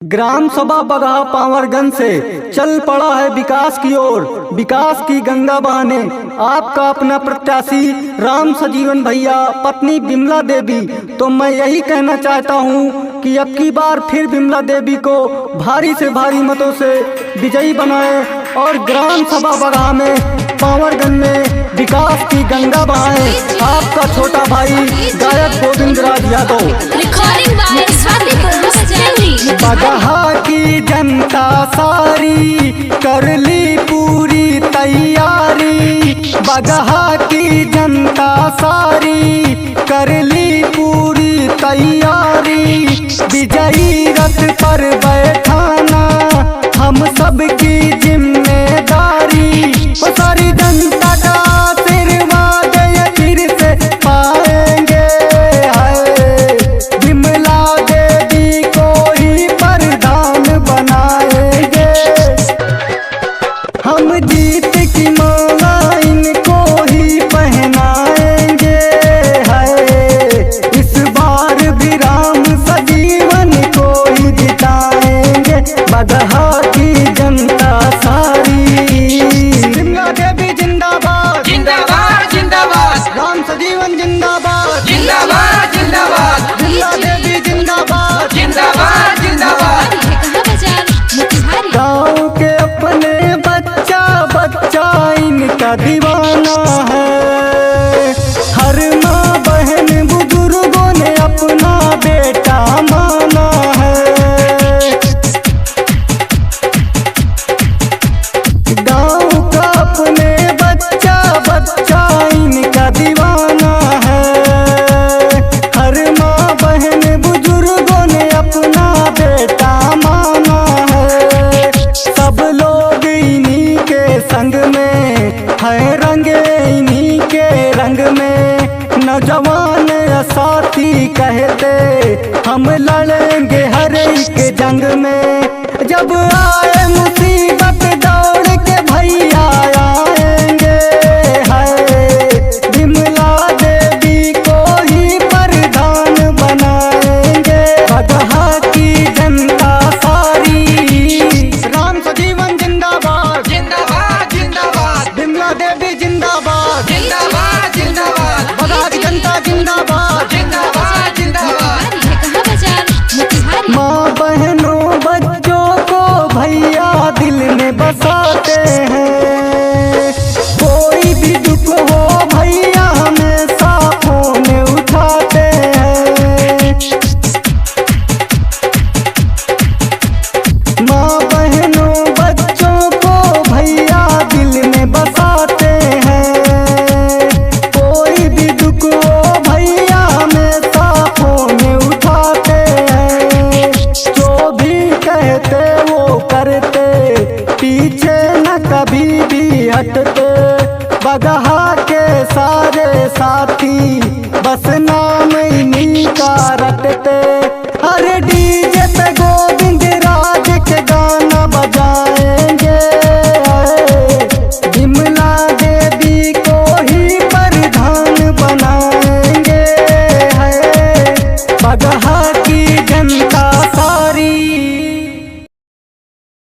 Gram सभा बगहा पावरगंज से चल पड़ा है विकास की ओर, विकास की गंगा बहाने। आपका अपना प्रत्याशी राम सजीवन भैया, पत्नी बिमला देवी। तो मैं यही कहना चाहता हूँ कि अब की बार फिर बिमला देवी को भारी से भारी मतों से विजयी बनाए और ग्राम सभा बगहा में पावरगंज में विकास की गंगा बहाए। आपका छोटा भाई गायक गोविंद राज यादव। बगहा की जनता सारी कर ली पूरी तैयारी, बगहा की जनता सारी कर ली पूरी तैयारी। विजयी रथ पर बैठाना हम सबकी जिम्मेदारी। वो सारी जनता का आशीर्वाद ये फिर से पाएंगे। बिमला देवी को ही प्रधान बनाएंगे। हम जीत की माला इनको ही पहनाएंगे। इस बार भी राम सजीवन को ही जिताएंगे। बगहा की जनता सारी। बिमला देवी जिंदाबाद जिंदाबाद जिंदाबाद, राम सजीवन जिंदाबाद जिंदाबाद जिंदाबाद, बिमला देवी जिंदाबाद जिंदाबाद जिंदाबाद। गाँव के अपने बच्चा बच्चा इनका दीवाना है। हर माँ बहन बुजुर्गों ने अपना बेटा माना है। गाँव का अपने बच्चा बच्चा इनका दीवाना है। हर माँ बहन बुजुर्गों ने अपना बेटा माना है। सब लोग इन्हीं के संग में है, रंगे इन्हीं के रंग में। नौजवान साथी कहते हम लड़ेंगे हर एक जंग में। जब आए मुसीबत दौड़ के भैया आएंगे। बिमला देवी को ही प्रधान बनाएंगे। बगहा की जनता सारी। राम सजीवन जिंदाबाद जिंदाबाद जिंदाबाद, बिमला देवी जिंदाबाद जिंदाबाद जिंदाबाद, बगहा की जनता जिंदाबाद। जिंदाबाद जिंदाबाद। माँ बहनों बच्चों को भैया दिल में बसाते हैं। कोई भी दुख हो भैया हमेशा फोन उठाते हैं। माँ बहनों बच्चों को भैया दिल में बसाते हैं। कोई भी दुख हो भैया हमेशा फोन उठाते हैं। जो भी कहते वो करते, पीछे न कभी भी हटते। बगहा के सारे साथी